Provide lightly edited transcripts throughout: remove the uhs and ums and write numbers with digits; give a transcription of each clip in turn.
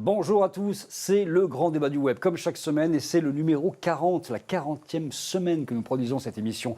Bonjour à tous, c'est le grand débat du web, comme chaque semaine, et c'est le numéro 40, la 40e semaine que nous produisons cette émission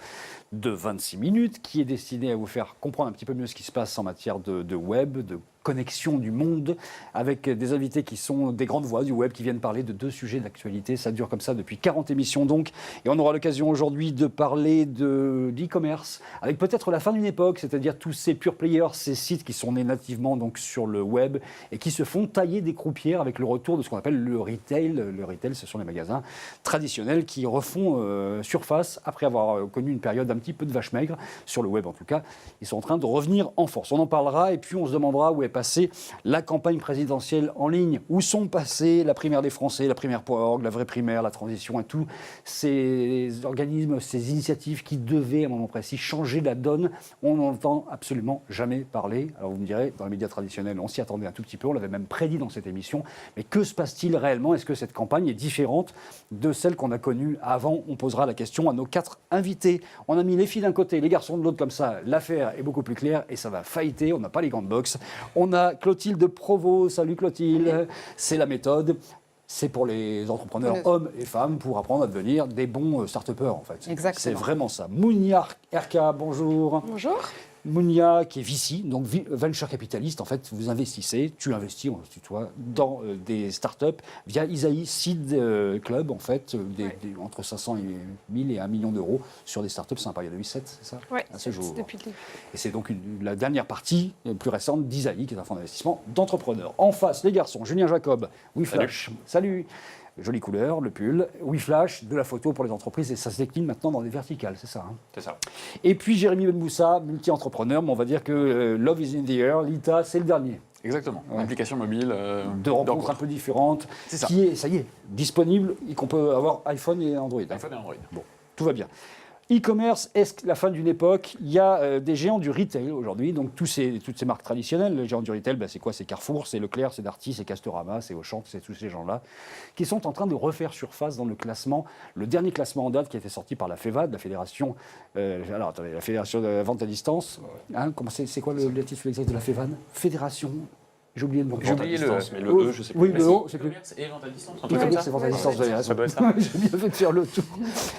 de 26 minutes, qui est destinée à vous faire comprendre un petit peu mieux ce qui se passe en matière de web, de connexion du monde, avec des invités qui sont des grandes voix du web, qui viennent parler de deux sujets d'actualité. Ça dure comme ça depuis 40 émissions donc, et on aura l'occasion aujourd'hui de parler de l'e-commerce, avec peut-être la fin d'une époque, c'est-à-dire tous ces pure players, ces sites qui sont nés nativement donc sur le web, et qui se font tailler des croupières avec le retour de ce qu'on appelle le retail. Le retail, ce sont les magasins traditionnels qui refont surface après avoir connu une période un petit peu de vache maigre, sur le web en tout cas. Ils sont en train de revenir en force. On en parlera et puis on se demandera où est passée la campagne présidentielle en ligne. Où sont passées la primaire des Français, la primaire.org, la vraie primaire, la transition et tous ces organismes, ces initiatives qui devaient à un moment précis changer la donne. On n'en entend absolument jamais parler. Alors vous me direz, dans les médias traditionnels, on s'y attendait un tout petit peu, on l'avait même prédit dans cette émission. Mais que se passe-t-il réellement? Est-ce que cette campagne est différente de celle qu'on a connue avant? On posera la question à nos 4 invités. On a mis les filles d'un côté, les garçons de l'autre, comme ça, l'affaire est beaucoup plus claire et ça va fighter. On n'a pas les gants de boxe. On a Clotilde Provost. Salut Clotilde. C'est la méthode. C'est pour les entrepreneurs hommes et femmes pour apprendre à devenir des bons start-upers en fait. Exactement. C'est vraiment ça. Mounia Erka, bonjour. Bonjour. Mounia qui est VC, donc venture capitaliste, en fait, vous investissez, tu investis, on se tutoie, dans des startups via Isaïe Seed Club, en fait, entre 500 et 1000 et 1 million d'euros sur des startups sympas. Il y en a eu 7, c'est ça? Oui, depuis le début. Et c'est donc la dernière partie, plus récente, d'Isaïe, qui est un fonds d'investissement d'entrepreneurs. En face, les garçons, Julien Jacob, WeFlash. Salut. Jolie couleur, le pull, WeFlash, de la photo pour les entreprises, et ça se décline maintenant dans des verticales, c'est ça, hein? C'est ça. Et puis Jérémy Benmoussa, multi-entrepreneur, mais on va dire que Love is in the air, l'ITA, c'est le dernier. Exactement, Ouais. Application mobile. De rencontres un peu différentes, C'est ça. qui est, ça y est, disponible, et qu'on peut avoir iPhone et Android. Hein. iPhone et Android. Bon, tout va bien. E-commerce, est-ce la fin d'une époque? Il y a des géants du retail aujourd'hui, donc toutes ces marques traditionnelles. Les géants du retail, c'est quoi? C'est Carrefour, c'est Leclerc, c'est Darty, c'est Castorama, c'est Auchan, c'est tous ces gens-là, qui sont en train de refaire surface dans le classement. Le dernier classement en date qui a été sorti par la FEVAD, la Fédération, la Fédération de la vente à distance. Hein, c'est quoi le titre exact de la FEVAD? Fédération. J'ai oublié le nom. J'ai oublié le E, je sais plus. Oui, le E, c'est plus. Commerce et vente à distance. C'est vente à distance, vous avez raison. Ça doit être ça. J'ai bien fait de faire le tour.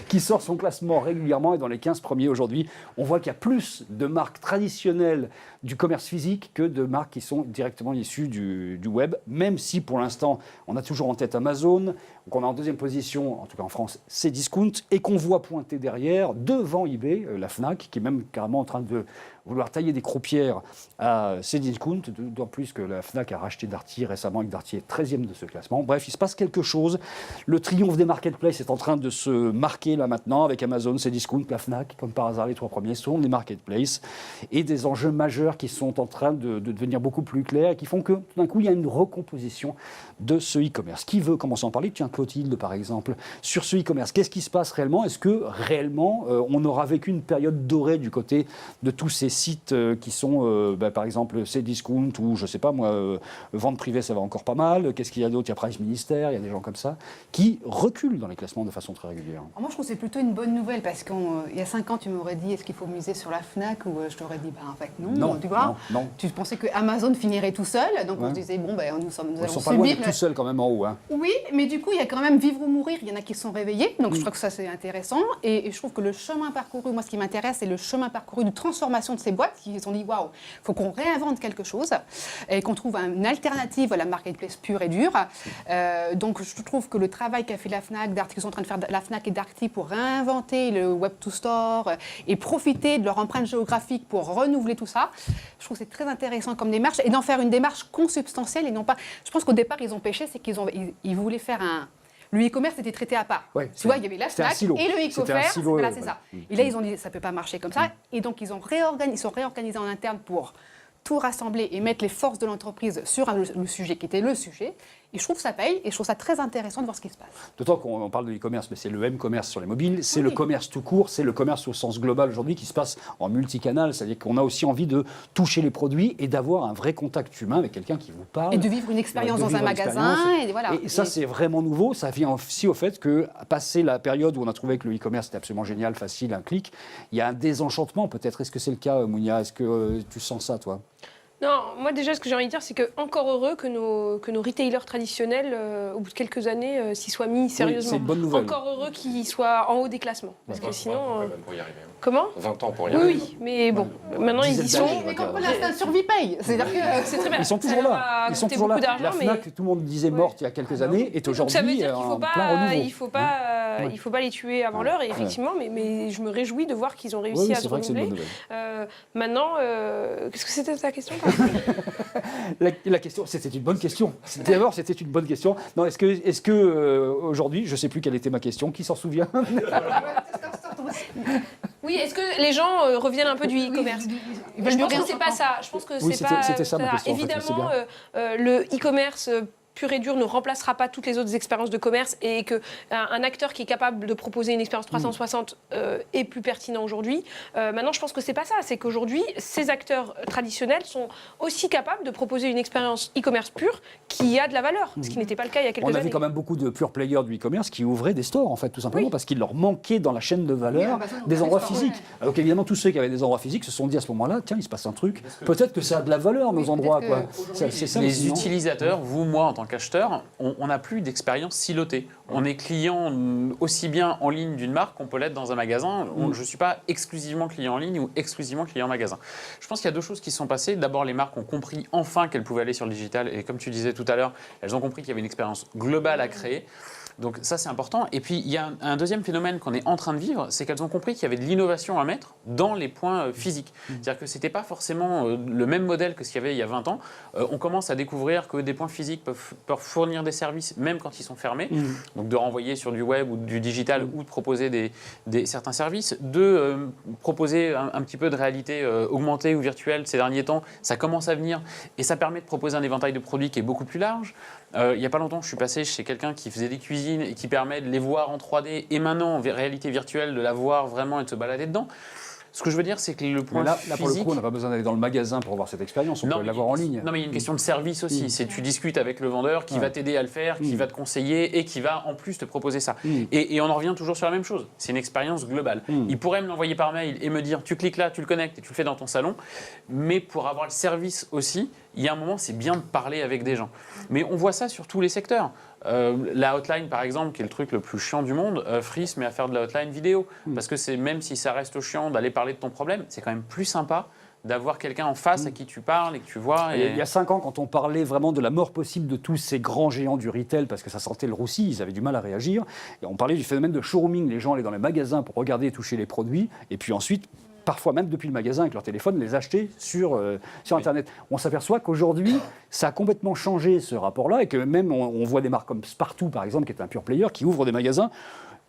Qui sort son classement régulièrement, et dans les 15 premiers aujourd'hui, on voit qu'il y a plus de marques traditionnelles du commerce physique que de marques qui sont directement issues du web, même si pour l'instant, on a toujours en tête Amazon, qu'on a en deuxième position, en tout cas en France, c'est Discount, et qu'on voit pointer derrière, devant eBay, la Fnac, qui est même carrément en train de vouloir tailler des croupières à Cdiscount, d'autant plus que la Fnac a racheté Darty récemment, et que Darty est 13e de ce classement. Bref, il se passe quelque chose. Le triomphe des marketplaces est en train de se marquer là maintenant, avec Amazon, Cdiscount, la Fnac, comme par hasard, les 3 premiers sont des marketplaces, et des enjeux majeurs qui sont en train de devenir beaucoup plus clairs, et qui font que, tout d'un coup, il y a une recomposition de ce e-commerce. Qui veut commencer à en parler? Tiens, Clotilde, par exemple, sur ce e-commerce. Qu'est-ce qui se passe réellement? Est-ce que, réellement, on aura vécu une période dorée du côté de tous ces sites qui sont, par exemple, Cdiscount, ou je ne sais pas, moi, vente privée, ça va encore pas mal. Qu'est-ce qu'il y a d'autre? Il y a Price Ministère, il y a des gens comme ça, qui reculent dans les classements de façon très régulière. Alors moi, je trouve que c'est plutôt une bonne nouvelle, parce qu'il y a 5 ans, tu m'aurais dit, est-ce qu'il faut miser sur la Fnac? Ou je t'aurais dit, en fait, non. Tu vois, non. Tu pensais que Amazon finirait tout seul, donc on se disait, bon, nous allons sont pas loin d'être tout seuls quand même en haut. Hein. Oui, mais du coup, il y a quand même vivre ou mourir. Il y en a qui se sont réveillés, donc je trouve que ça, c'est intéressant. Et je trouve que le chemin parcouru, moi, ce qui m'intéresse, c'est le chemin parcouru de transformation de ces boîtes qui se sont dit, waouh, il faut qu'on réinvente quelque chose et qu'on trouve une alternative à la marketplace pure et dure. Donc, je trouve que le travail qu'a fait la Fnac, Darty, qu'ils sont en train de faire la Fnac et Darty pour réinventer le Web to Store et profiter de leur empreinte géographique pour renouveler tout ça, je trouve que c'est très intéressant comme démarche et d'en faire une démarche consubstantielle et non pas. Je pense qu'au départ, ils ont péché, c'est qu'ils voulaient faire un. Le e-commerce était traité à part. Ouais, tu vois, il y avait la Fnac et le e-commerce. Voilà, c'est ça. Et là, ils ont dit ça ne peut pas marcher comme ça. Et donc, ils sont réorganisés en interne pour tout rassembler et mettre les forces de l'entreprise sur le sujet qui était le sujet. Et je trouve que ça paye et je trouve ça très intéressant de voir ce qui se passe. D'autant qu'on parle de e-commerce, mais c'est le m-commerce sur les mobiles, c'est oui. Le commerce tout court, c'est le commerce au sens global aujourd'hui qui se passe en multicanal, c'est-à-dire qu'on a aussi envie de toucher les produits et d'avoir un vrai contact humain avec quelqu'un qui vous parle. Et de vivre une expérience dans un magasin. Et ça, c'est vraiment nouveau. Ça vient aussi au fait que, passé la période où on a trouvé que le e-commerce était absolument génial, facile, un clic, il y a un désenchantement peut-être. Est-ce que c'est le cas, Mounia? Est-ce que tu sens ça, toi? Non, moi déjà, ce que j'ai envie de dire, c'est que encore heureux que nos retailers traditionnels, au bout de quelques années, s'y soient mis sérieusement. c'est une bonne nouvelle. Encore heureux qu'ils soient en haut des classements. Parce que sinon... Même pour y arriver. Comment ? 20 ans pour y arriver. Oui, mais bon, maintenant ils y Dizaine sont. d'années. Mais quand on l'instinct de survie paye. C'est-à-dire que C'est très bien. Ils sont toujours là. Ils sont toujours là. La Fnac, tout le monde disait morte il y a quelques années, est Donc ça veut aujourd'hui dire qu'il en plein renouveau. il faut pas les tuer avant l'heure, et effectivement, mais je me réjouis de voir qu'ils ont réussi Oui, à c'est se vrai que c'est une bonne renouveler. nouvelle. Maintenant, qu'est-ce que c'était ta question ? La question, c'était une bonne question. D'abord, c'était une bonne question. Non, est-ce que aujourd'hui, je ne sais plus quelle était ma question, qui s'en souvient? Oui, est-ce que les gens reviennent un peu du e-commerce ? Je pense que c'est pas ça. Je pense que Oui, c'est pas. c'était ça ma question, en fait, Évidemment, c'est le e-commerce pur et dur ne remplacera pas toutes les autres expériences de commerce, et qu'un acteur qui est capable de proposer une expérience 360 est plus pertinent aujourd'hui. Maintenant, je pense que c'est pas ça. C'est qu'aujourd'hui, ces acteurs traditionnels sont aussi capables de proposer une expérience e-commerce pure qui a de la valeur, ce qui n'était pas le cas il y a quelques On années. avait quand même beaucoup de pure players du e-commerce qui ouvraient des stores, en fait, tout simplement, parce qu'il leur manquait dans la chaîne de valeur des endroits physiques. Alors qu'évidemment, tous ceux qui avaient des endroits physiques se sont dit à ce moment-là, tiens, il se passe un truc, peut-être que ça a de la valeur, nos endroits, quoi. C'est ça, Les aussi, non ? utilisateurs, vous, moi, en tant qu'acheteur, on n'a plus d'expérience silotée. On est client aussi bien en ligne d'une marque qu'on peut l'être dans un magasin. Je ne suis pas exclusivement client en ligne ou exclusivement client en magasin. Je pense qu'il y a deux choses qui se sont passées. D'abord, les marques ont compris enfin qu'elles pouvaient aller sur le digital. Et comme tu disais tout à l'heure, elles ont compris qu'il y avait une expérience globale à créer. Donc ça, c'est important. Et puis, il y a un deuxième phénomène qu'on est en train de vivre, c'est qu'elles ont compris qu'il y avait de l'innovation à mettre dans les points physiques. C'est-à-dire que ce n'était pas forcément le même modèle que ce qu'il y avait il y a 20 ans. On commence à découvrir que des points physiques peuvent fournir des services, même quand ils sont fermés. Donc de renvoyer sur du web ou du digital, ou de proposer certains services. De proposer un petit peu de réalité augmentée ou virtuelle ces derniers temps. Ça commence à venir et ça permet de proposer un éventail de produits qui est beaucoup plus large. Il n'y a pas longtemps, je suis passé chez quelqu'un qui faisait des cuisines et qui permet de les voir en 3D et maintenant en réalité virtuelle de la voir vraiment et de se balader dedans. Ce que je veux dire, c'est que le point là, physique... pour le coup, on n'a pas besoin d'aller dans le magasin pour voir cette expérience, on peut l'avoir en ligne. Non, mais il y a une question de service aussi. C'est tu discutes avec le vendeur qui va t'aider à le faire, qui va te conseiller et qui va en plus te proposer ça. Et on en revient toujours sur la même chose. C'est une expérience globale. Il pourrait me l'envoyer par mail et me dire tu cliques là, tu le connectes et tu le fais dans ton salon. Mais pour avoir le service aussi, il y a un moment, c'est bien de parler avec des gens. Mais on voit ça sur tous les secteurs. La hotline, par exemple, qui est le truc le plus chiant du monde, Free se met à faire de la hotline vidéo. Parce que même si ça reste chiant d'aller parler de ton problème, c'est quand même plus sympa d'avoir quelqu'un en face à qui tu parles et que tu vois. Il y a 5 ans, quand on parlait vraiment de la mort possible de tous ces grands géants du retail, parce que ça sentait le roussi, ils avaient du mal à réagir, et on parlait du phénomène de showrooming. Les gens allaient dans les magasins pour regarder et toucher les produits, et puis ensuite, parfois même depuis le magasin avec leur téléphone, les acheter sur Internet. On s'aperçoit qu'aujourd'hui, ça a complètement changé ce rapport-là, et que même on voit des marques comme Spartoo, par exemple, qui est un pure player, qui ouvre des magasins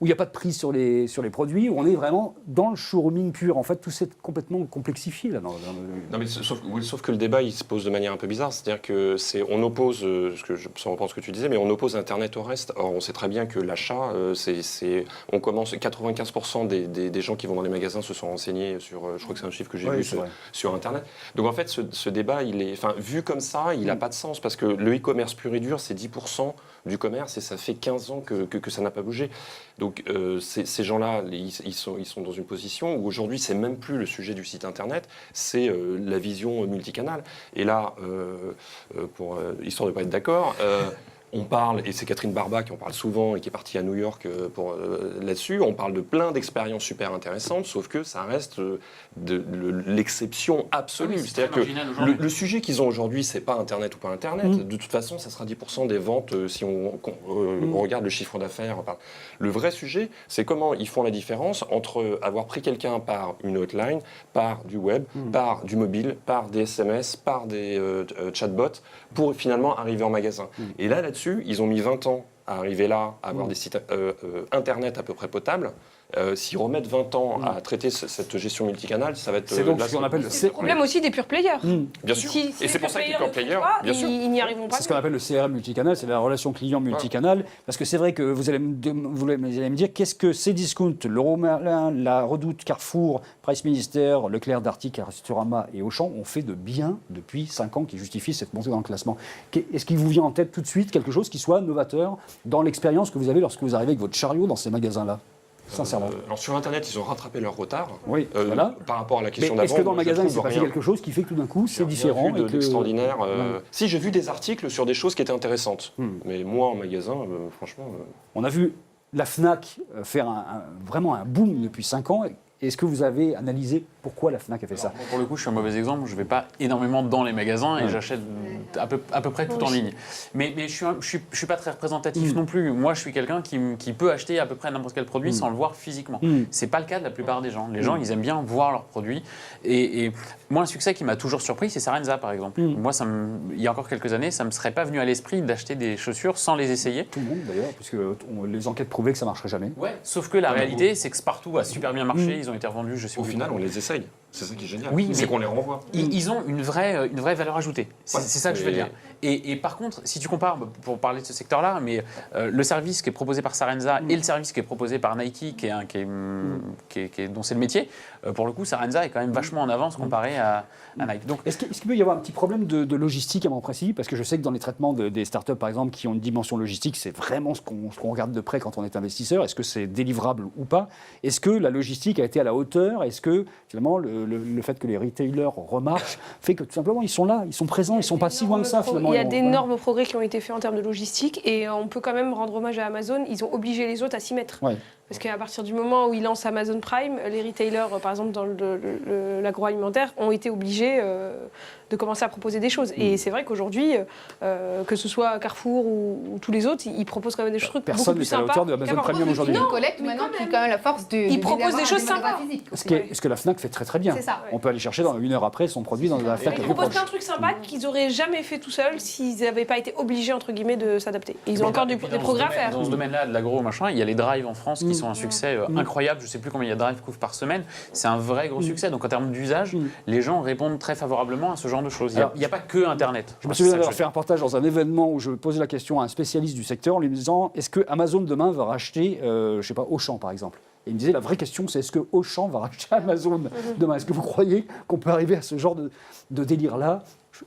où il n'y a pas de prix sur les produits, où on est vraiment dans le showrooming pur. En fait, tout s'est complètement complexifié là. Non, mais sauf que le débat, il se pose de manière un peu bizarre. C'est-à-dire que on oppose, sans reprendre ce que tu disais, mais on oppose Internet au reste. Or, on sait très bien que l'achat, on commence 95% des gens qui vont dans les magasins se sont renseignés sur, je crois que c'est un chiffre que j'ai vu sur Internet. Donc en fait, ce débat, vu comme ça, il n'a pas de sens parce que le e-commerce pur et dur, c'est 10% du commerce et ça fait 15 ans que ça n'a pas bougé. Donc ces gens-là, ils sont dans une position où aujourd'hui, c'est même plus le sujet du site internet, c'est la vision multicanale. Et là, histoire de ne pas être d'accord, on parle, et c'est Catherine Barba qui en parle souvent et qui est partie à New York là-dessus, on parle de plein d'expériences super intéressantes, sauf que ça reste l'exception absolue. Oui, c'est-à-dire que le sujet qu'ils ont aujourd'hui, c'est pas Internet ou pas Internet. De toute façon, ça sera 10% des ventes si on regarde le chiffre d'affaires. Le vrai sujet, c'est comment ils font la différence entre avoir pris quelqu'un par une hotline, par du web, par du mobile, par des SMS, par des chatbots, pour finalement arriver en magasin. Et là-dessus, ils ont mis 20 ans à arriver là, à avoir des sites Internet à peu près potables. S'ils remettent 20 ans à traiter cette gestion multicanale, ça va être... C'est donc ce qu'on appelle... C'est le problème aussi des pure players. Bien sûr. Et c'est pour ça que les pure players, bien sûr. Ils n'y arriveront pas. C'est ce qu'on appelle le CRM multicanal, c'est la relation client multicanal. Parce que c'est vrai que vous allez me dire, qu'est-ce que ces discounts, Leroy Merlin, La Redoute, Carrefour, Price Minister, Leclerc, Darty, Castorama et Auchan ont fait de bien depuis 5 ans qui justifie cette montée dans le classement. Est-ce qu'il vous vient en tête tout de suite quelque chose qui soit novateur dans l'expérience que vous avez lorsque vous arrivez avec votre chariot dans ces magasins-là ? sincèrement. Alors sur Internet, ils ont rattrapé leur retard. Oui, voilà. Par rapport à la Mais question d'avant. est-ce que dans le moi, je magasin, il s'est trouve passé rien. quelque chose qui fait que tout d'un coup, c'est J'ai rien différent vu et que... d'extraordinaire. Ouais. Si, j'ai vu des articles sur des choses qui étaient intéressantes. Mais moi, en magasin, franchement... On a vu la Fnac faire vraiment un boom depuis 5 ans. Est-ce que vous avez analysé pourquoi la Fnac a fait ça? Pour le coup, je suis un mauvais exemple. Je ne vais pas énormément dans les magasins et j'achète à peu près tout en ligne. Mais je ne suis pas très représentatif non plus. Moi, je suis quelqu'un qui peut acheter à peu près n'importe quel produit sans le voir physiquement. Ce n'est pas le cas de la plupart des gens. Les gens, ils aiment bien voir leurs produits. Et moi, un succès qui m'a toujours surpris, c'est Sarenza, par exemple. Moi, il y a encore quelques années, ça ne me serait pas venu à l'esprit d'acheter des chaussures sans les essayer. Tout le monde, d'ailleurs, puisque les enquêtes prouvaient que ça ne marcherait jamais. Ouais. Sauf que la réalité, c'est que Spartoo a super bien marché. Ils ont été revendus, je sais Au plus. final, on les essaye. C'est ça qui est génial. Oui, c'est mais- qu'on les renvoie. Ils ont une vraie valeur ajoutée. C'est ça que je veux Et- dire. Et par contre, si tu compares, pour parler de ce secteur-là, mais le service qui est proposé par Sarenza et le service qui est proposé par Nike, dont c'est le métier, pour le coup, Sarenza est quand même vachement en avance comparé à Nike. Donc, Est-ce qu'il peut y avoir un petit problème de logistique à moment précis? Parce que je sais que dans les traitements des startups, par exemple, qui ont une dimension logistique, c'est vraiment ce qu'on regarde de près quand on est investisseur. Est-ce que c'est délivrable ou pas? Est-ce que la logistique a été à la hauteur? Est-ce que, finalement, le fait que les retailers remarchent fait que, tout simplement, ils sont là, ils sont présents, ils ne sont pas si loin que ça, finalement? Il y a Voilà. d'énormes progrès qui ont été faits en termes de logistique et on peut quand même rendre hommage à Amazon. Ils ont obligé les autres à s'y mettre. Ouais. Parce qu'à partir du moment où ils lancent Amazon Prime, les retailers, par exemple dans l'agroalimentaire, ont été obligés de commencer à proposer des choses. Et c'est vrai qu'aujourd'hui, que ce soit Carrefour ou tous les autres, ils proposent quand même des trucs beaucoup Personne plus n'est à la sympas. hauteur de Amazon qu'avant. Premium aujourd'hui. Ils collectent maintenant, quand qui est même. quand même la force de. Ils proposent des choses sympas. Ce que la Fnac fait très très bien. C'est ça. On peut aller chercher dans une heure après son produit dans la Fnac Ils la plus proposent proche. plein de trucs sympas qu'ils n'auraient jamais fait tout seuls s'ils n'avaient pas été obligés, entre guillemets, de s'adapter. Et ils ont encore des progrès à faire. Dans ce domaine-là, de l'agro, machin, il y a les drives en France qui sont un succès incroyable. Je ne sais plus combien il y a de drives couvrent par semaine. C'est un vrai gros succès. Donc en termes d'usage, les gens répondent très favorablement à ce genre de choses. Il n'y a pas que Internet. Je me C'est souviens ça que d'avoir fait un reportage dans un événement où je posais la question à un spécialiste du secteur en lui disant est-ce que Amazon demain va racheter, je sais pas, Auchan par exemple? Et il me disait la vraie question c'est est-ce que Auchan va racheter Amazon demain? Est-ce que vous croyez qu'on peut arriver à ce genre de délire-là?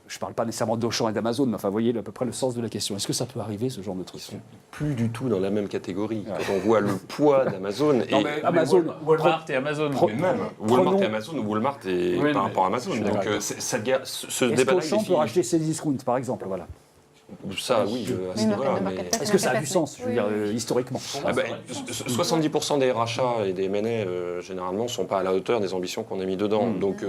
Je ne parle pas nécessairement d'Auchan et d'Amazon, mais enfin, vous voyez à peu près le sens de la question. Est-ce que ça peut arriver, ce genre de truc? Ils sont plus du tout dans la même catégorie. Quand on voit le poids d'Amazon Non, et mais Amazon, Walmart et Amazon. mais même Walmart et Amazon ou Walmart et Oui, par mais rapport à Amazon. je suis Donc d'accord avec cette guerre, ce est-ce débat-là, qu'Auchan il est peut fini. racheter Cdiscount, par exemple? Voilà. Ça, oui, à ce niveau-là. mais- Est-ce que ça a du sens, je veux dire, historiquement? Ah ben, 70% des rachats et des M&A, généralement, ne sont pas à la hauteur des ambitions qu'on a mis dedans. Donc,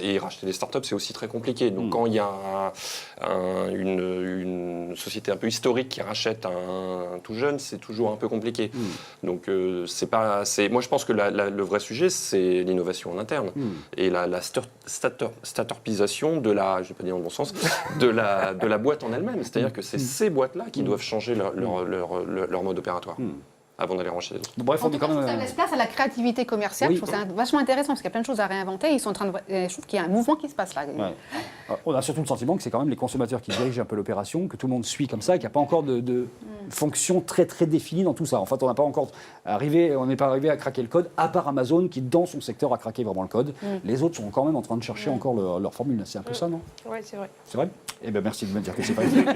et racheter des startups, c'est aussi très compliqué. Donc, quand il y a une société un peu historique qui rachète un tout jeune, c'est toujours un peu compliqué. Donc, moi, je pense que le vrai sujet, c'est l'innovation en interne. Et la startupisation de la, je ne vais pas dire dans le bon sens, de la boîte en elle-même. C'est-à-dire que c'est ces boîtes-là qui doivent changer leur mode opératoire avant d'aller racheter les autres. Bref, En on tout est cas, quand je trouve que ça même... laisse place à la créativité commerciale. Oui. Je trouve ça vachement intéressant parce qu'il y a plein de choses à réinventer. Ils sont en train de... Je trouve qu'il y a un mouvement qui se passe là. Ouais. On a surtout le sentiment que c'est quand même les consommateurs qui dirigent un peu l'opération, que tout le monde suit comme ça, et qu'il n'y a pas encore de fonction très très définie dans tout ça. En fait, on n'est pas arrivé à craquer le code, à part Amazon qui, dans son secteur, a craqué vraiment le code. Les autres sont quand même en train de chercher encore leur formule. C'est un peu ça, non? Oui, c'est vrai. C'est vrai? Eh bien, merci de me dire que c'est pas vrai.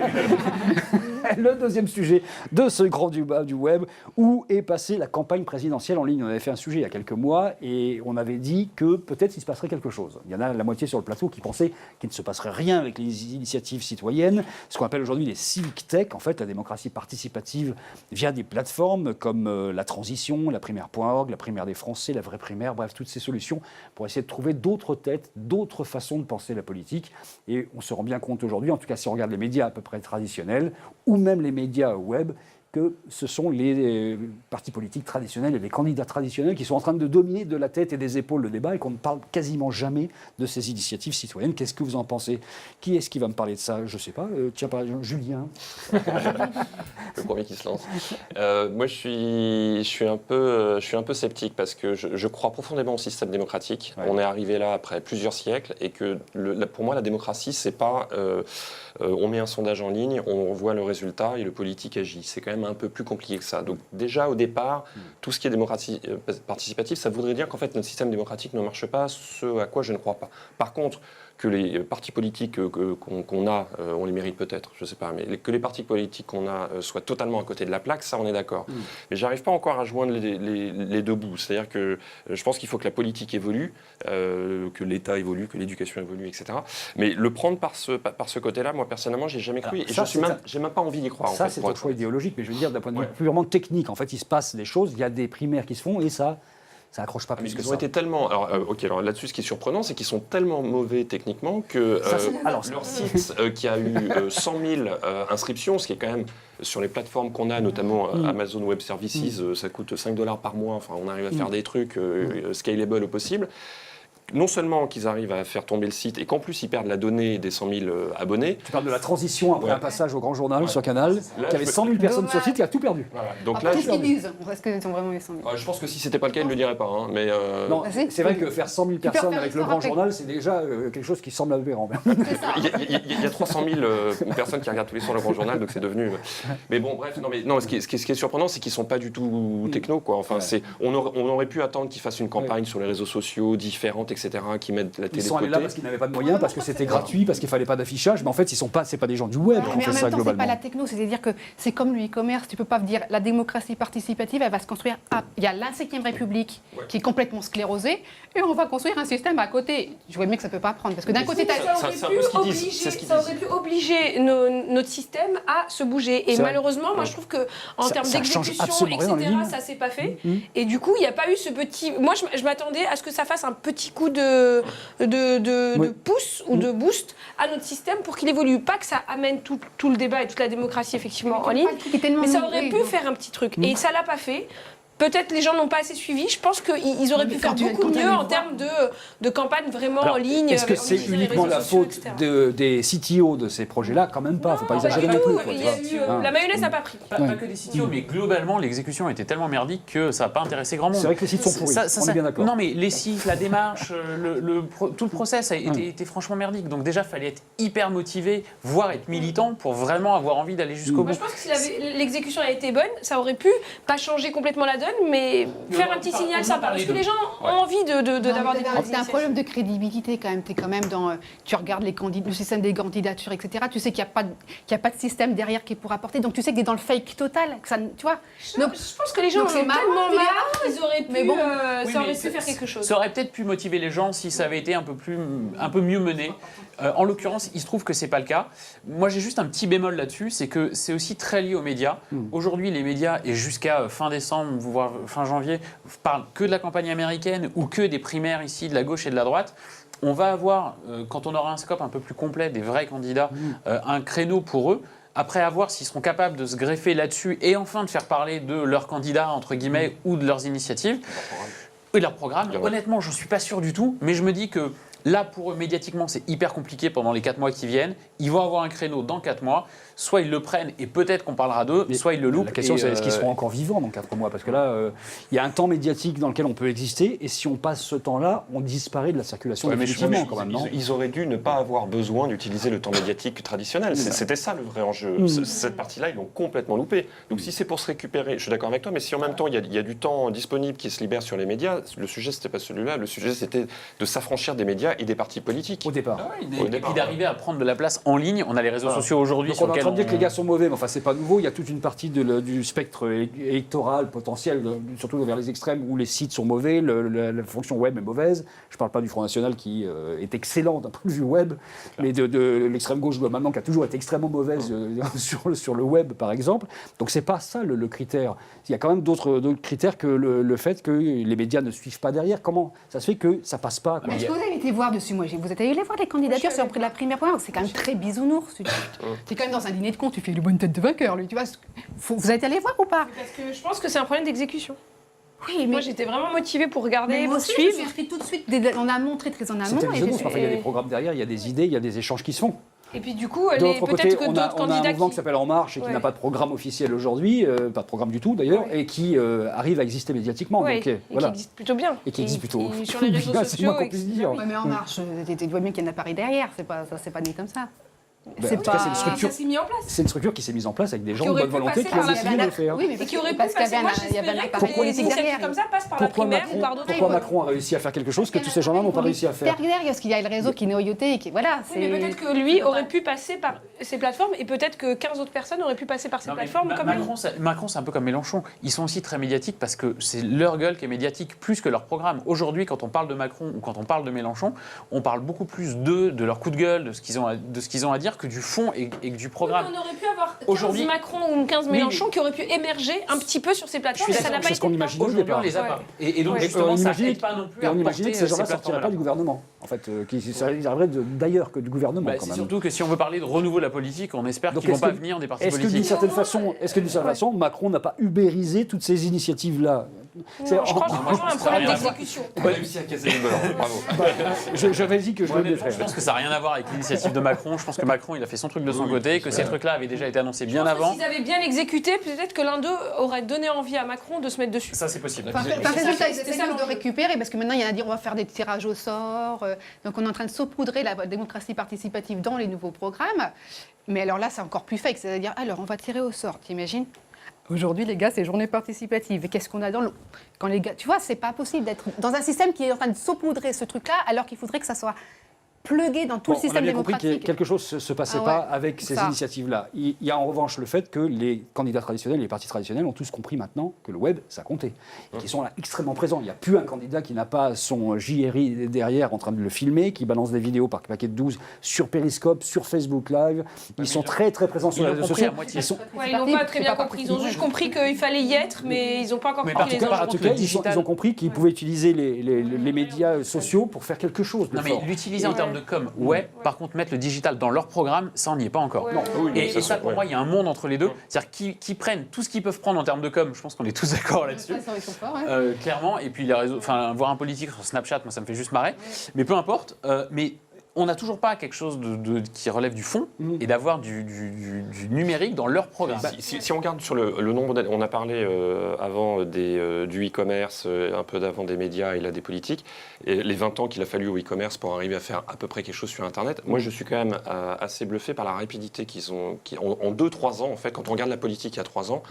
Le deuxième sujet de ce grand débat du web, où est passée la campagne présidentielle en ligne. On avait fait un sujet il y a quelques mois et on avait dit que peut-être il se passerait quelque chose. Il y en a la moitié sur le plateau qui pensaient qu'il ne se passerait rien avec les initiatives citoyennes, ce qu'on appelle aujourd'hui les civic tech, en fait la démocratie participative via des plateformes comme la transition, la primaire.org, la primaire des Français, la vraie primaire, bref, toutes ces solutions pour essayer de trouver d'autres têtes, d'autres façons de penser la politique. Et on se rend bien compte aujourd'hui, en tout cas si on regarde les médias à peu près traditionnels, ou même les médias web, que ce sont les partis politiques traditionnels et les candidats traditionnels qui sont en train de dominer de la tête et des épaules le débat et qu'on ne parle quasiment jamais de ces initiatives citoyennes. Qu'est-ce que vous en pensez? Qui est-ce qui va me parler de ça? Je ne sais pas. Tiens, par exemple, Julien. Le premier qui se lance. Moi, je suis un peu sceptique parce que je crois profondément au système démocratique. Ouais. On est arrivé là après plusieurs siècles et que pour moi, la démocratie, c'est pas on met un sondage en ligne, on voit le résultat et le politique agit. C'est quand même un peu plus compliqué que ça. Donc déjà, au départ, tout ce qui est démocratie participative, ça voudrait dire qu'en fait, notre système démocratique ne marche pas, ce à quoi je ne crois pas. Par contre, que les partis politiques qu'on a, on les mérite peut-être, je ne sais pas, mais que les partis politiques qu'on a soient totalement à côté de la plaque, ça on est d'accord. Mais j'arrive pas encore à joindre les deux bouts. C'est-à-dire que je pense qu'il faut que la politique évolue, que l'État évolue, que l'éducation évolue, etc. Mais le prendre par ce côté-là, moi personnellement, j'ai jamais cru. Et j'ai même pas envie d'y croire. Ça, en fait, c'est un choix idéologique, mais je veux dire d'un point de vue purement technique. En fait, il se passe des choses, il y a des primaires qui se font et ça accroche pas plus que ils ça. ont été tellement. Alors, alors là-dessus, ce qui est surprenant, c'est qu'ils sont tellement mauvais techniquement que leur site qui a eu 100 000 inscriptions, ce qui est quand même sur les plateformes qu'on a, notamment Amazon Web Services, ça coûte $5 par mois. Enfin, on arrive à faire des trucs scalable au possible. Non seulement qu'ils arrivent à faire tomber le site et qu'en plus ils perdent la donnée des 100 000 abonnés. Tu parles de la transition après un passage au Grand Journal sur Canal, qui avait 100 000 personnes sur le site, qui a tout perdu. Voilà. Donc après, là, qu'est-ce qu'ils disent? Est-ce qu'ils ont vraiment eu 100 000? je pense que si c'était pas le cas, ils ne le diraient pas. Hein, mais Non, c'est vrai que faire 100 000 personnes faire avec le l'histoire Grand après. Journal, c'est déjà quelque chose qui semble aberrant. il y a 300 000 personnes qui regardent tous les soirs le Grand Journal, donc c'est devenu. Mais bon, bref, ce qui est surprenant, c'est qu'ils sont pas du tout techno, quoi. Enfin, on aurait pu attendre qu'ils fassent une campagne sur les réseaux sociaux différentes, etc., qui mettent la télé. Ils sont allés là parce qu'ils n'avaient pas de moyens, parce que c'était gratuit, parce qu'il fallait pas d'affichage. Mais en fait, c'est pas des gens du web qui ont Mais fait en ça même temps, c'est globalement. pas la techno, c'est-à-dire que c'est comme le e-commerce. Tu peux pas dire la démocratie participative, elle va se construire. Il y a la 5e République qui est complètement sclérosée, et on va construire un système à côté. Je vois bien que ça peut pas prendre, parce que d'un côté, c'est un peu ce qu'ils disent. C'est ce qu'ils ça aurait pu obliger notre système à se bouger. Et C'est vrai. malheureusement, moi je trouve que en termes ça change d'exécution, absolument rien dans les etc., lignes. ça s'est pas fait. Et du coup, il n'y a pas eu ce petit. Moi, je m'attendais à ce que ça fasse un petit coup de pouce ou de boost à notre système pour qu'il évolue. Pas que ça amène tout le débat et toute la démocratie effectivement en ligne, mais ça aurait pu faire un petit truc. Et ça l'a pas fait. Peut-être les gens n'ont pas assez suivi. Je pense qu'ils auraient pu faire beaucoup mieux en termes de campagne vraiment en ligne. Est-ce que en c'est utilisant les uniquement réseaux la sociaux, faute etc. des CTO de ces projets-là? Quand même pas, faut pas exagérer non plus. Quoi, Il tu y a vois. eu, la mayonnaise n'a pas pris. Pas que des CTO, mais globalement, l'exécution était tellement merdique que ça n'a pas intéressé grand monde. C'est vrai que les sites sont pourris, on est bien d'accord. Non, mais les sites, la démarche, tout le process a été franchement merdique. Donc déjà, il fallait être hyper motivé, voire être militant pour vraiment avoir envie d'aller jusqu'au bout. Moi, je pense que si l'exécution a été bonne, ça aurait pu pas changer complètement la donne, mais faire un petit signal sympa. Parce que les gens ont envie d'avoir des C'est un problème de crédibilité quand même. Es quand même dans, tu regardes le système des candidatures, etc. Tu sais qu'il n'y a pas de système derrière qui pourra apporter. Donc tu sais que tu es dans le fake total. Que ça, tu vois. Donc, je pense que les gens donc ont c'est tellement marrant, marre qu'ils auraient pu, mais bon. ça aurait pu faire quelque chose. Ça aurait peut-être pu motiver les gens si ça avait été un peu mieux mené. En l'occurrence, il se trouve que c'est pas le cas. Moi, j'ai juste un petit bémol là-dessus, c'est que c'est aussi très lié aux médias. Aujourd'hui, les médias, et jusqu'à fin décembre, voire fin janvier, parlent que de la campagne américaine ou que des primaires ici de la gauche et de la droite. On va avoir, quand on aura un scope un peu plus complet des vrais candidats, un créneau pour eux. Après, à voir s'ils seront capables de se greffer là-dessus et enfin de faire parler de leurs candidats, entre guillemets, ou de leurs initiatives. Et leur programme. Honnêtement, je ne suis pas sûr du tout, mais je me dis que là, pour eux, médiatiquement, c'est hyper compliqué pendant les 4 mois qui viennent. Ils vont avoir un créneau dans 4 mois. Soit ils le prennent et peut-être qu'on parlera d'eux, soit ils le loupent. La question, c'est est-ce qu'ils seront encore vivants dans 4 mois? Parce que là, il y a un temps médiatique dans lequel on peut exister, et si on passe ce temps-là, on disparaît de la circulation définitivement, quand même, non? Ils auraient dû ne pas avoir besoin d'utiliser le temps médiatique traditionnel. C'était ça le vrai enjeu. Cette partie-là, ils l'ont complètement loupé. Donc si c'est pour se récupérer, je suis d'accord avec toi, mais si en même temps il y a du temps disponible qui se libère sur les médias, le sujet c'était pas celui-là. Le sujet c'était de s'affranchir des médias et des partis politiques. Au départ. Et puis d'arriver à prendre de la place en ligne. On a les réseaux sociaux aujourd'hui Donc sur on est en lesquels train de dire que les gars sont mauvais, mais enfin c'est pas nouveau. Il y a toute une partie du spectre électoral potentiel, surtout vers les extrêmes, où les sites sont mauvais, la fonction web est mauvaise. Je parle pas du Front National qui est excellent d'un point de vue web, mais de l'extrême gauche globalement qui a toujours été extrêmement mauvaise sur le web par exemple. Donc c'est pas ça le critère. Il y a quand même d'autres critères que le fait que les médias ne suivent pas derrière. Comment ça se fait que ça passe pas, quoi? Est-ce que vous avez été voir dessus? Moi, vous êtes allé voir les candidatures sur le prix de la primaire première? C'est quand même très bisounours. Tu es quand même dans un dîner de con, tu fais le bonne tête de vainqueur, lui. Tu vois, vous êtes allé voir ou pas? Parce que je pense que c'est un problème d'exécution. Oui, mais Moi, j'étais vraiment motivée pour regarder, moi pour aussi, suivre. je me suis inscrite tout de suite en amont, très en amont. C'était bisounours, et mais enfin, il y a des programmes derrière, il y a des idées, il y a des échanges qui se font. Et puis du coup, De l'autre côté, peut-être que on a d'autres un candidats mouvement qui s'appelle En Marche et qui n'a pas de programme officiel aujourd'hui, pas de programme du tout d'ailleurs, et qui arrive à exister médiatiquement. Ouais, Donc, et voilà. qui existe plutôt bien. Et qui existe plutôt sur les réseaux bien, c'est sociaux. moins qu'on puisse dire. Ouais, mais En Marche, tu vois bien qu'il y a un appareil derrière, c'est pas né comme ça. En tout cas, c'est une structure. Ça s'est mis en place. C'est une structure qui s'est mise en place avec des gens Qui de aurait bonne pu volonté passer qui ont par la décidé de le faire. Oui, mais Et qui aurait pu parce qu'il y passer. avait Moi, il y avait un j'espérais appareil que les politique initiatives derrière. comme ça passent par la Pourquoi primaire ou par d'autres. Pourquoi Macron a réussi à faire quelque chose que tous ces gens-là n'ont pas réussi à faire? Derrière, parce qu'il y a le réseau qui est noyauté et qui voilà. Oui, mais peut-être que lui aurait pu passer par ces plateformes et peut-être que 15 autres personnes auraient pu passer par ces Non, mais plateformes comme lui. Macron, c'est un peu comme Mélenchon. Ils sont aussi très médiatiques parce que c'est leur gueule qui est médiatique plus que leur programme. Aujourd'hui, quand on parle de Macron ou quand on parle de Mélenchon, on parle beaucoup plus d'eux, de leur coup de gueule, de ce qu'ils ont à dire que du fond et que du programme. On aurait pu avoir 15 Aujourd'hui- Macron ou 15 Mélenchon qui auraient pu émerger un petit peu sur ces plateformes. Je suis Et ça n'a d'accord, pas c'est ce qu'on été le cas. imaginait au Aujourd'hui, départ. on les a pas. Et donc, Et justement, on ça imaginait n'aide pas non plus Et à on imaginait que ces gens-là ne porter sortiraient pas plateformes-là. du gouvernement. En fait, qu'ils arriveraient d'ailleurs que du gouvernement, Bah, quand c'est même. surtout que si on veut parler de renouveau de la politique, on espère Donc, qu'ils ne vont est-ce pas que- venir des partis Est-ce que d'une politiques. certaine façon, Macron n'a pas ubérisé toutes ces initiatives-là? C'est- Non, je crois que c'est vraiment un ça a problème rien à voir. d'exécution. On a réussi à casser le beurre. Bravo. J'avais dit que je le Honnêtement, je mettrais. pense que ça n'a rien à voir avec l'initiative de Macron. Je pense que Macron, il a fait son truc de son côté, que ces trucs-là avaient déjà été annoncés bien avant. S'ils avaient bien exécuté, peut-être que l'un d'eux aurait donné envie à Macron de se mettre dessus. Ça, c'est possible. Par résultat, ils C'était essaient ça, de l'enjeu. récupérer, parce que maintenant, il y en a dit on va faire des tirages au sort. Donc, on est en train de saupoudrer la démocratie participative dans les nouveaux programmes. Mais alors là, c'est encore plus fake. C'est-à-dire, alors, on va tirer au sort, t'imagines? Aujourd'hui, les gars, c'est journée participative. Et qu'est-ce qu'on a dans le... Quand les gars... Tu vois, c'est pas possible d'être dans un système qui est en train de saupoudrer ce truc-là, alors qu'il faudrait que ça soit plugué dans tout Bon, le système on a bien compris que démocratique. quelque chose ne se passait Ah ouais, pas avec ces ça. initiatives-là. Il y a en revanche le fait que les candidats traditionnels, les partis traditionnels ont tous compris maintenant que le web, ça comptait. Et qu'ils sont là extrêmement présents. Il n'y a plus un candidat qui n'a pas son JRI derrière en train de le filmer, qui balance des vidéos par paquet de 12 sur Periscope, sur Facebook Live. Ils sont très très présents sur ils les l'ont réseaux compris à sociaux. moitié. Ils sont- Ouais, ils n'ont pas très bien compris. Ils ont juste compris qu'il fallait y être, mais ils n'ont pas encore Mais compris par les tout cas, enjeux. En tout le cas, digital- ils ont compris qu'ils pouvaient utiliser les médias sociaux pour faire quelque chose de Non, mais fort. l'utiliser en termes de com, ouais. Par contre, mettre le digital dans leur programme, ça, on n'y est pas encore. Ouais. Non, oui, mais Et ça, pour ouais. moi, il y a un monde entre les deux. C'est-à-dire qu'ils prennent tout ce qu'ils peuvent prendre en termes de com. Je pense qu'on est tous d'accord là-dessus. Ils sont forts, ouais. Clairement, et puis les réseaux, enfin, voir un politique sur Snapchat, moi ça me fait juste marrer, mais peu importe. Mais on n'a toujours pas quelque chose qui relève du fond et d'avoir du numérique dans leur programme. Si on regarde sur le nombre d'années, on a parlé avant du e-commerce, un peu d'avant des médias et là des politiques, et les 20 ans qu'il a fallu au e-commerce pour arriver à faire à peu près quelque chose sur Internet. Moi, je suis quand même assez bluffé par la rapidité en 2-3 ans, en fait, quand on regarde la politique il y a 3 ans,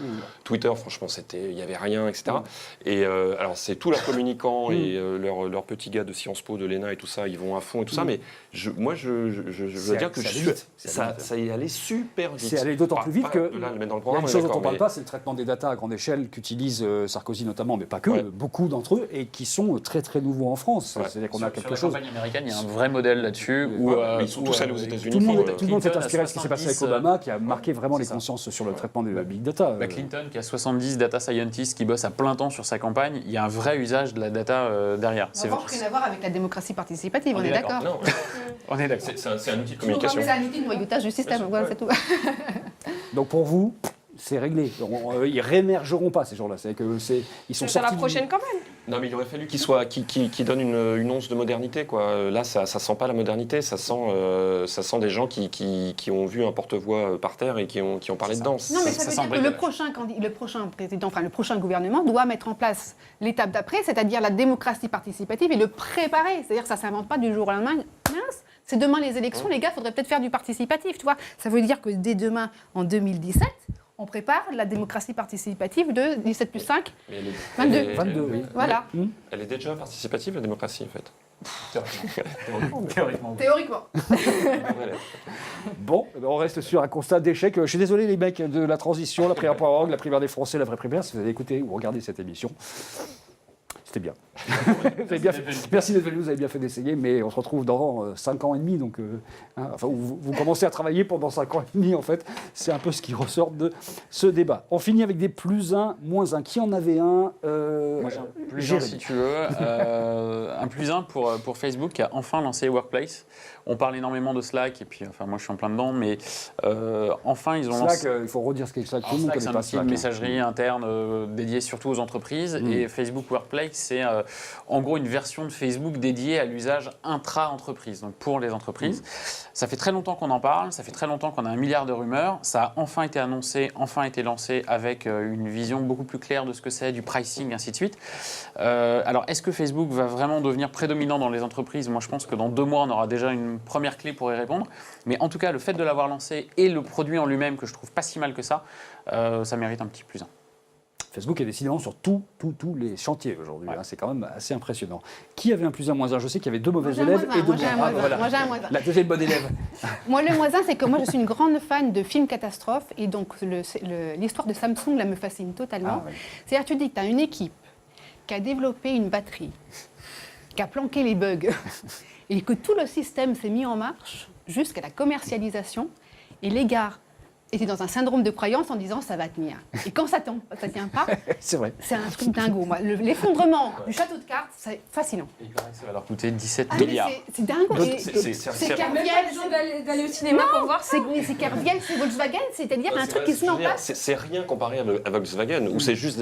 Twitter, franchement, il n'y avait rien, etc. Et alors, c'est tous leurs communicants et leurs petits gars de Sciences Po, de l'ENA et tout ça, ils vont à fond et tout ça, mais je dois dire que c'est allé vite. ça y allait super vite. C'est allé d'autant plus vite que Là, le mettre dans le il y a programme, une on est chose dont d'accord, on ne parle mais- pas, c'est le traitement des datas à grande échelle qu'utilise Sarkozy notamment, mais pas que, Ouais. beaucoup d'entre eux, et qui sont très très nouveaux en France. Ouais. C'est-à-dire qu'on a quelque Sur chose. la campagne américaine, il y a un vrai modèle là-dessus. Mais ils sont tous allés aux États-Unis. Tout le monde, pour, tout le monde s'est Clinton à inspiré de ce qui s'est passé avec 70, Obama, qui a marqué vraiment les c'est ça. consciences sur le traitement des big data. Clinton, qui a 70 data scientists qui bossent à plein temps sur sa campagne, il y a un vrai usage de la data derrière. Ça n'a rien à voir avec la démocratie participative, On on est est d'accord. Non, On est d'accord. c'est un outil de communication. C'est un outil de noyautage du système, sûr, voilà, ouais. c'est tout. Donc pour vous, c'est réglé. Ils réémergeront pas ces jours-là. C'est que ils sont C'est à la sortis. prochaine quand même. Non, mais il aurait fallu qu'il donne une once de modernité, quoi. Là, ça sent pas la modernité, ça sent des gens qui ont vu un porte-voix par terre et qui ont parlé de danse. Non, mais Ça ça, veut semble dire que brigade. le prochain président, enfin le prochain gouvernement doit mettre en place l'étape d'après, c'est-à-dire la démocratie participative et le préparer. C'est-à-dire que ça ne s'invente pas du jour au lendemain. Mince, c'est demain les élections, les gars, il faudrait peut-être faire du participatif, tu vois. Ça veut dire que dès demain, en 2017, on prépare la démocratie participative de 17 plus 5, Mais elle est- 22. elle est- 22, oui. voilà, Elle est déjà participative, la démocratie, en fait. Théoriquement. théoriquement. Bon, eh ben, on reste sur un constat d'échec. Je suis désolé les mecs de la transition, la primaire.org, la primaire des Français, la vraie primaire. Si vous avez écouté ou regardé cette émission, c'était bien. Vous avez bien fait- Merci d'être venu, vous avez bien fait d'essayer, mais on se retrouve dans 5 ans et demi. Donc, enfin, vous commencez à travailler pendant 5 ans et demi, en fait. C'est un peu ce qui ressort de ce débat. On finit avec des plus 1, moins 1. Qui en avait un Moi, j'ai un plus 1 si tu veux. Un plus 1 pour Facebook qui a enfin lancé Workplace. On parle énormément de Slack, et puis enfin, moi je suis en plein dedans, mais enfin ils ont Slack, lancé. il faut redire ce qu'est Slack. Tout Alors, le monde Slack, connaît c'est un pas outil de Slack. messagerie interne dédié surtout aux entreprises. Et Facebook Workplace, c'est en gros une version de Facebook dédiée à l'usage intra-entreprise, donc pour les entreprises. Ça fait très longtemps qu'on en parle, ça fait très longtemps qu'on a 1 milliard de rumeurs. Ça a enfin été annoncé, enfin été lancé avec une vision beaucoup plus claire de ce que c'est, du pricing, ainsi de suite. Alors, est-ce que Facebook va vraiment devenir prédominant dans les entreprises? Moi, je pense que dans 2 mois, on aura déjà une première clé pour y répondre. Mais en tout cas, le fait de l'avoir lancé et le produit en lui-même, que je trouve pas si mal que ça mérite un petit plus 1. Facebook est décidément sur tous les chantiers aujourd'hui. Ouais. Hein, c'est quand même assez impressionnant. Qui avait un plus 1, moins 1? Je sais qu'il y avait 2 mauvais Moi, j'ai un élèves moins un, et 2 moi, j'ai un bons. moins un, Voilà. moi, j'ai un moins un. La deuxième bonne élève. Moi, le moins 1, c'est que moi, je suis une grande fan de films catastrophes et donc l'histoire de Samsung là, me fascine totalement. Ah, ouais. C'est-à-dire, tu dis que tu as une équipe qui a développé une batterie, qui a planqué les bugs et que tout le système s'est mis en marche jusqu'à la commercialisation et les gars étaient dans un syndrome de croyance en disant ça va tenir. Et quand ça tient pas, C'est vrai. c'est un truc dingo. Moi, l'effondrement du château de cartes, c'est fascinant. Il paraît que ça va leur coûter 17 Ah, mais milliards. c'est dingo. Donc, Et c'est Kerviel, Même pas besoin d'aller au cinéma pour voir ça. c'est Kerviel, c'est Volkswagen, c'est-à-dire un truc qui se met en place. C'est rien comparé à Volkswagen, où c'est juste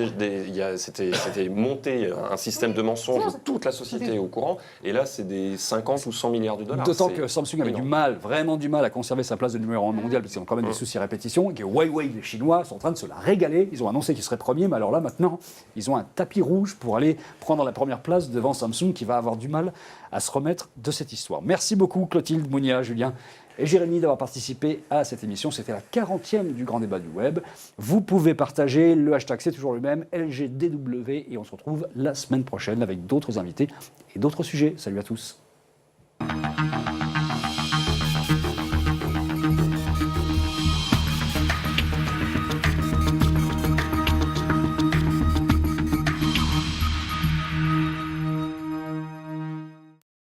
c'était monter un système de mensonges où toute la société est au courant, et là c'est des 50 ou 100 milliards de dollars. D'autant C'est que Samsung avait énorme. du mal, vraiment du mal à conserver sa place de numéro 1 mondial, parce qu'ils ont quand même des soucis à répétition, et que Huawei, les Chinois, sont en train de se la régaler. Ils ont annoncé qu'ils seraient premiers, mais alors là, maintenant, ils ont un tapis rouge pour aller prendre la première place devant Samsung, qui va avoir du mal à se remettre de cette histoire. Merci beaucoup, Clotilde, Mounia, Julien et Jérémy d'avoir participé à cette émission. C'était la 40e du Grand Débat du Web. Vous pouvez partager, le hashtag c'est toujours le même, LGDW, et on se retrouve la semaine prochaine avec d'autres invités et d'autres sujets. Salut à tous.